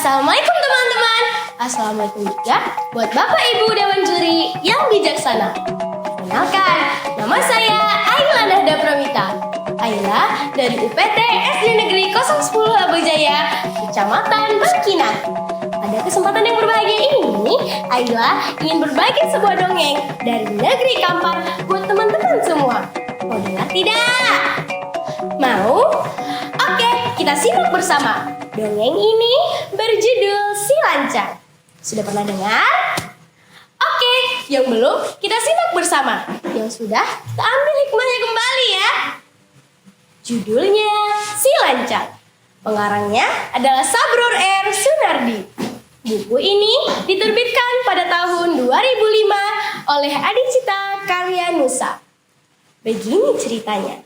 Assalamualaikum teman-teman. Assalamualaikum juga buat Bapak Ibu Dewan Juri yang bijaksana. Kenalkan, nama saya Ayla Nahda Pramita. Ayla dari UPT SD Negeri 010 Abojaya, Kecamatan Bangkinang. Pada kesempatan yang berbahagia ini, Ayla ingin berbagi sebuah dongeng dari negeri Kampar buat teman-teman semua. Mau dengar tidak? Mau? Oke, kita simak bersama. Dongeng ini berjudul Si Lancang. Sudah pernah dengar? Oke, yang belum kita simak bersama. Yang sudah, kita ambil hikmahnya kembali ya. Judulnya Si Lancang. Pengarangnya adalah Sabrur R. Sunardi. Buku ini diterbitkan pada tahun 2005 oleh Adicita Karya Nusa. Begini ceritanya.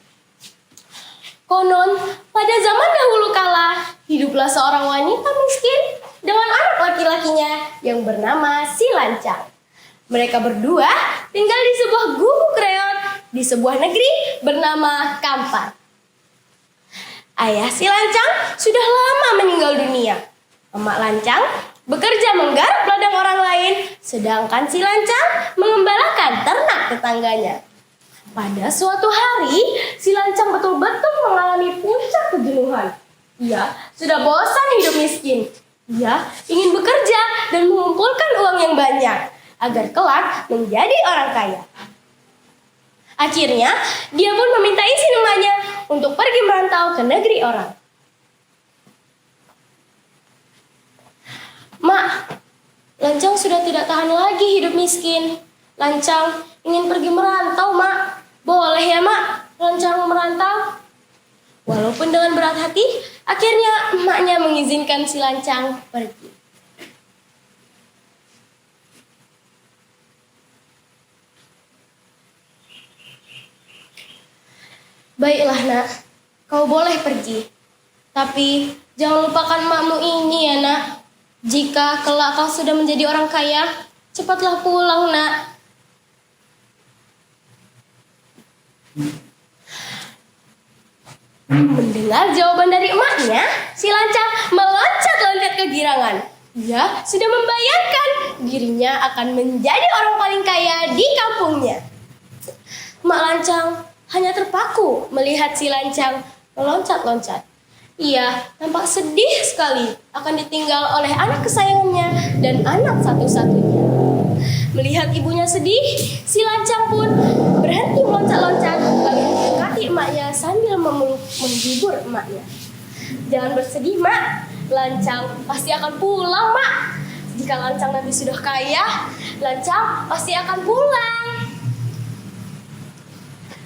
Konon, pada zaman dahulu kala, hiduplah seorang wanita miskin dengan anak laki-lakinya yang bernama Si Lancang. Mereka berdua tinggal di sebuah gubuk reot di sebuah negeri bernama Kampar. Ayah Si Lancang sudah lama meninggal dunia. Emak Lancang bekerja menggarap ladang orang lain, sedangkan Si Lancang mengembalakan ternak tetangganya. Pada suatu hari, Si Lancang betul-betul mengalami puncak kejenuhan. Ia sudah bosan hidup miskin. Ia ingin bekerja dan mengumpulkan uang yang banyak agar kelak menjadi orang kaya. Akhirnya, dia pun meminta izin emaknya untuk pergi merantau ke negeri orang. Mak, Lancang sudah tidak tahan lagi hidup miskin. Lancang ingin pergi merantau, Mak. Boleh ya, Mak, Lancang merantau? Walaupun dengan berat hati, akhirnya emaknya mengizinkan Si Lancang pergi. Baiklah, Nak, kau boleh pergi. Tapi jangan lupakan emakmu ini ya, Nak. Jika kelak kau sudah menjadi orang kaya, cepatlah pulang, Nak. Mendengar jawaban dari emaknya, Si Lancang meloncat-loncat kegirangan. Ia sudah membayangkan dirinya akan menjadi orang paling kaya di kampungnya. Emak Lancang hanya terpaku melihat Si Lancang meloncat-loncat. Ia tampak sedih sekali akan ditinggal oleh anak kesayangannya dan anak satu-satunya. Melihat ibunya sedih, Si Lancang pun berhenti meloncat-loncat lalu mendekati emaknya sambil menghibur emaknya. Jangan bersedih, Mak. Lancang pasti akan pulang, Mak. Jika Lancang nanti sudah kaya, Lancang pasti akan pulang.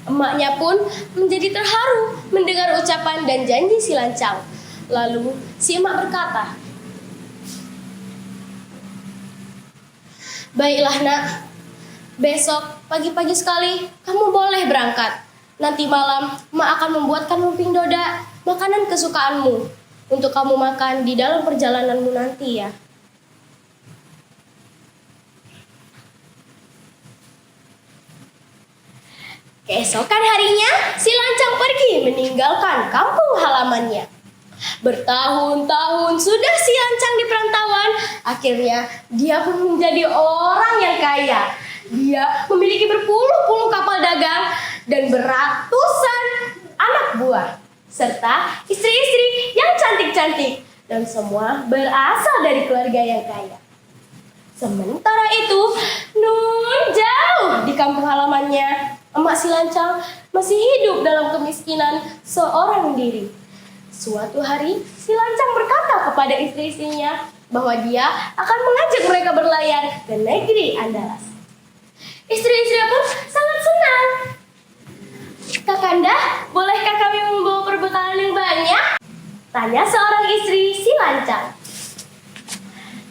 Emaknya pun menjadi terharu mendengar ucapan dan janji Si Lancang. Lalu si emak berkata, "Baiklah, Nak. Besok pagi-pagi sekali kamu boleh berangkat. Nanti malam emak akan membuatkan lumping doda, makanan kesukaanmu, untuk kamu makan di dalam perjalananmu nanti ya." Keesokan harinya, Si Lancang pergi meninggalkan kampung halamannya. Bertahun-tahun sudah Si Lancang di perantauan, akhirnya dia pun menjadi orang yang kaya. Dia memiliki berpuluh-puluh kapal dagang dan beratusan anak buah, serta istri-istri yang cantik-cantik, dan semua berasal dari keluarga yang kaya. Sementara itu, nun jauh di kampung halamannya, emak Si Lancang masih hidup dalam kemiskinan seorang diri. Suatu hari, Si Lancang berkata kepada istri-istrinya bahwa dia akan mengajak mereka berlayar ke negeri Andalas. Istri-istrinya pun sangat senang. "Kakanda, bolehkah kami membawa perbekalan yang banyak?" tanya seorang istri Si Lancang.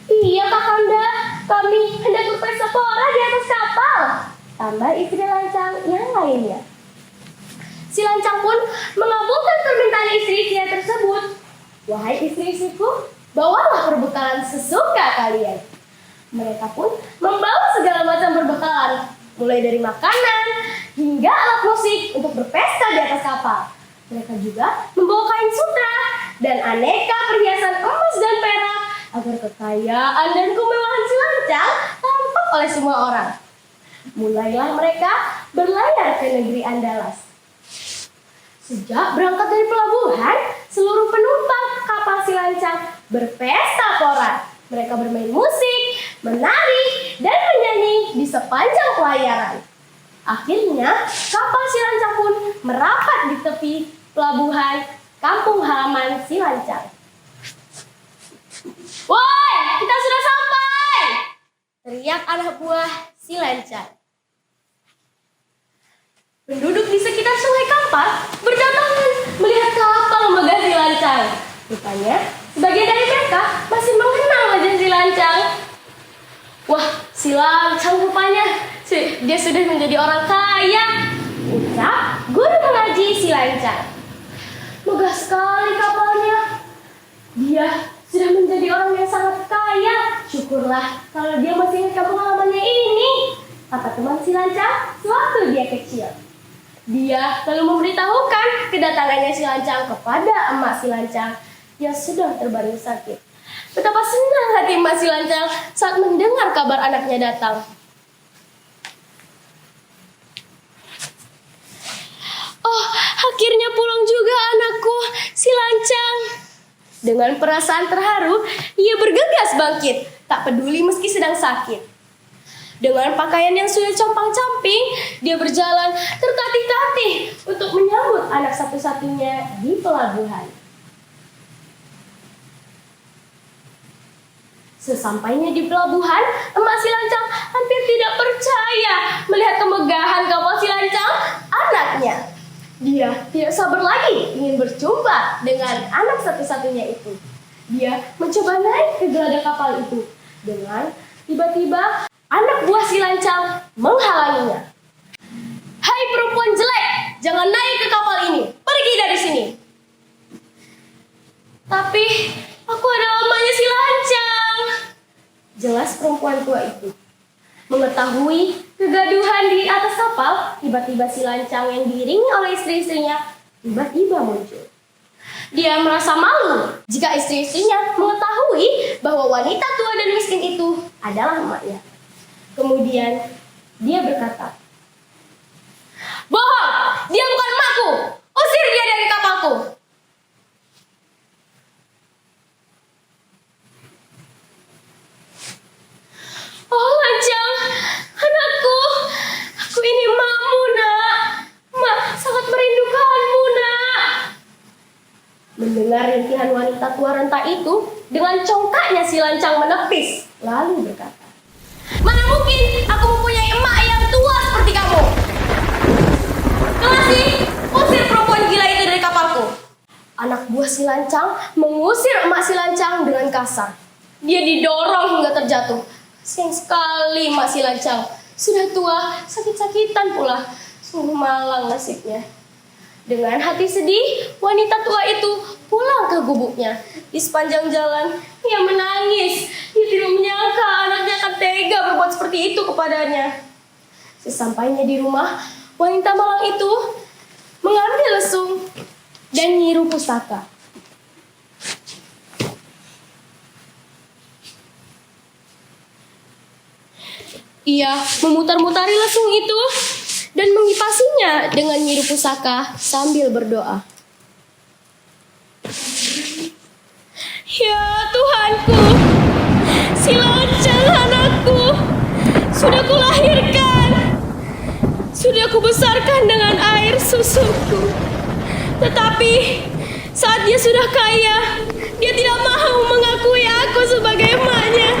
"Iya, Kakanda, kami hendak berpesta pora di atas kapal," tambah istri Lancang yang lainnya. Si Lancang pun mengabulkan permintaan istri-istrinya tersebut. "Wahai istri-istriku, bawalah perbekalan sesuka kalian." Mereka pun membawa segala macam perbekalan, mulai dari makanan hingga alat musik untuk berpesta di atas kapal. Mereka juga membawa kain sutra dan aneka perhiasan emas dan perak Kekayaan dan kemewahan si Lancang tampak oleh semua orang. Mulailah mereka berlayar ke negeri Andalas. Sejak berangkat dari pelabuhan, seluruh penumpang kapal si Lancang berpesta pora. Mereka bermain musik, menari, dan menyanyi di sepanjang pelayaran. Akhirnya, kapal si Lancang pun merapat di tepi pelabuhan kampung halaman si Lancang. "Woi, kita sudah sampai!" teriak anak buah si Lancang. Penduduk di sekitar Sungai Kampar berdatangan melihat kapal megah si Lancang. Rupanya, sebagian dari mereka masih mengenal wajah si Lancang. "Wah, si Lancang rupanya dia sudah menjadi orang kaya," ucap guru mengaji si Lancang. "Megah sekali kapalnya. Dia sudah menjadi orang yang sangat kaya. Syukurlah kalau dia masih ingat kampung halamannya ini," kata teman si Lancang sewaktu dia kecil. Dia lalu memberitahukan kedatangannya si Lancang kepada emak si Lancang yang sedang terbaring sakit. Betapa senang hati emak si Lancang saat mendengar kabar anaknya datang. "Oh, akhirnya pulang juga anakku, si Lancang." Dengan perasaan terharu, ia bergegas bangkit, tak peduli meski sedang sakit. Dengan pakaian yang sudah compang-camping, dia berjalan tertatih-tatih untuk menyambut anak satu-satunya di pelabuhan. Sesampainya di pelabuhan, emak si Lancang hampir tidak percaya melihat kemegahan kapal si Lancang, anaknya. Dia tidak sabar lagi ingin berjumpa dengan anak satu-satunya itu. Dia mencoba naik ke geladak kapal itu. Dengan tiba-tiba, anak buah si Lancang menghalanginya. "Hai perempuan jelek, jangan naik ke kapal ini. Pergi dari sini." "Tapi aku adalah emaknya si Lancang," jelas perempuan tua itu. Mengetahui kegaduhan di atas kapal, tiba-tiba si Lancang yang diiringi oleh istri-istrinya tiba-tiba muncul. Dia merasa malu jika istri-istrinya mengetahui bahwa wanita tua dan miskin itu adalah emaknya. Kemudian dia berkata, "Bohong, dia bukan emakku. Usir dia dari kapalku." "Oh Lancang, anakku, aku ini emakmu nak. Mak sangat merindukanmu nak." Mendengar rintihan wanita tua renta itu, dengan congkaknya si Lancang menepis, lalu berkata, "Mana mungkin aku mempunyai emak yang tua seperti kamu. Kelasi, usir perempuan gila itu dari kapalku." Anak buah si Lancang mengusir emak si Lancang dengan kasar. Dia didorong hingga terjatuh. Sayang sekali emak si Lancang. Sudah tua, sakit-sakitan pula. Sungguh malang nasibnya. Dengan hati sedih, wanita tua itu pulang ke gubuknya. Di sepanjang jalan, ia menangis. Dia tidak menyangka anaknya akan tega berbuat seperti itu kepadanya. Sesampainya di rumah, wanita malang itu mengambil lesung dan nyiru pusaka. Ia memutar-mutari lesung itu dan mengipasinya dengan nyiru pusaka sambil berdoa. "Ya Tuhanku, si Lancang anakku sudah kulahirkan, sudah kubesarkan dengan air susuku. Tetapi saat dia sudah kaya, dia tidak mau mengakui aku sebagai emaknya.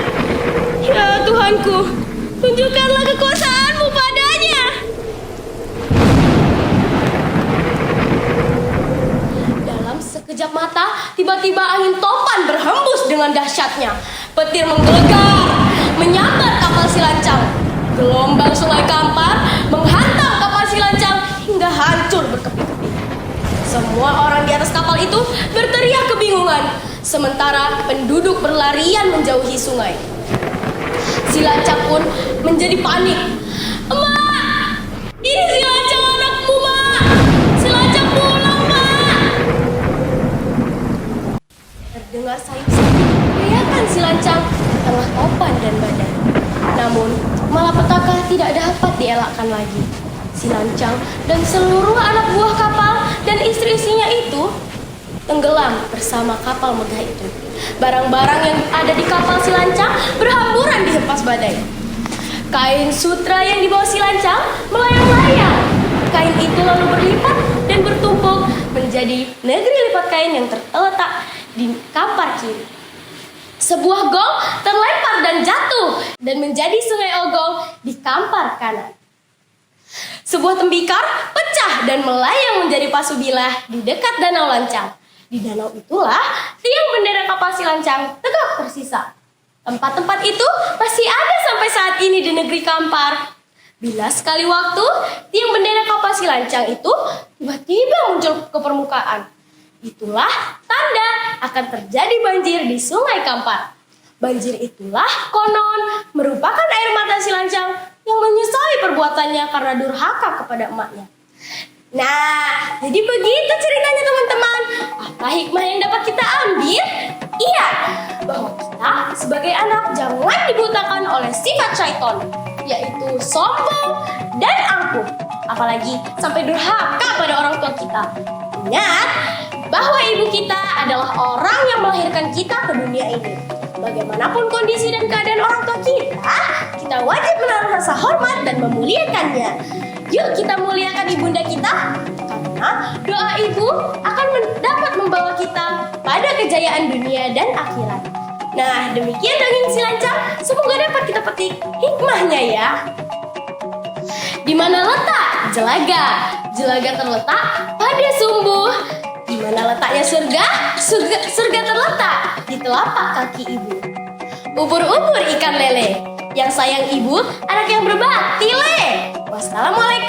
Ya Tuhanku, tunjukkanlah kekuasaanmu padanya." Dalam sekejap mata, tiba-tiba angin topan berhembus dengan dahsyatnya. Petir menggelegar, menyambar kapal si Lancang. Gelombang Sungai Kampar menghantam kapal si Lancang hingga hancur berkeping-keping. Semua orang di atas kapal itu berteriak kebingungan, sementara penduduk berlarian menjauhi sungai. Si Lancang pun menjadi panik. "Emak, ini si Lancang anakku, Mak. Si Lancang pulang, Mak." Terdengar sayup-sayup teriakan si lancang di tengah topan dan badai. Namun, malapetaka tidak dapat dielakkan lagi. Si lancang dan seluruh anak buah kapal dan istri-istrinya itu tenggelam bersama kapal megah itu. Barang-barang yang ada di kapal si lancang berhamburan di hempas badai. Kain sutra yang dibawa si lancang melayang-layang. Kain itu lalu berlipat dan bertumpuk menjadi negeri lipat kain yang terletak di kampar kiri. Sebuah gong terlempar dan jatuh dan menjadi sungai Ogong di kampar kanan. Sebuah tembikar pecah dan melayang menjadi pasubilah di dekat danau lancang. Di danau itulah tiang bendera kapal si lancang tegak tersisa. Tempat-tempat itu masih ada sampai saat ini di negeri Kampar. Bila sekali waktu tiang bendera kapal si lancang itu tiba-tiba muncul ke permukaan, itulah tanda akan terjadi banjir di Sungai Kampar. Banjir itulah konon merupakan air mata si lancang yang menyesali perbuatannya karena durhaka kepada emaknya. Nah, jadi begitu ceritanya teman-teman. Apa hikmah yang dapat kita ambil? Iya, bahwa kita sebagai anak jangan dibutakan oleh sifat syaitan, yaitu sombong dan angkuh. Apalagi sampai durhaka pada orang tua kita. Ingat bahwa ibu kita adalah orang yang melahirkan kita ke dunia ini. Bagaimanapun kondisi dan keadaan orang tua kita wajib menaruh rasa hormat dan memuliakannya. Yuk kita muliakan ibunda kita, karena doa ibu akan dapat membawa kita pada kejayaan dunia dan akhirat. Nah, demikian dongeng si lancang, semoga dapat kita petik hikmahnya ya. Di mana letak jelaga? Jelaga terletak pada sumbu. Di mana letaknya surga? Surga terletak di telapak kaki ibu. Ubur-ubur ikan lele, yang sayang ibu, anak yang berbakti le. Wassalamualaikum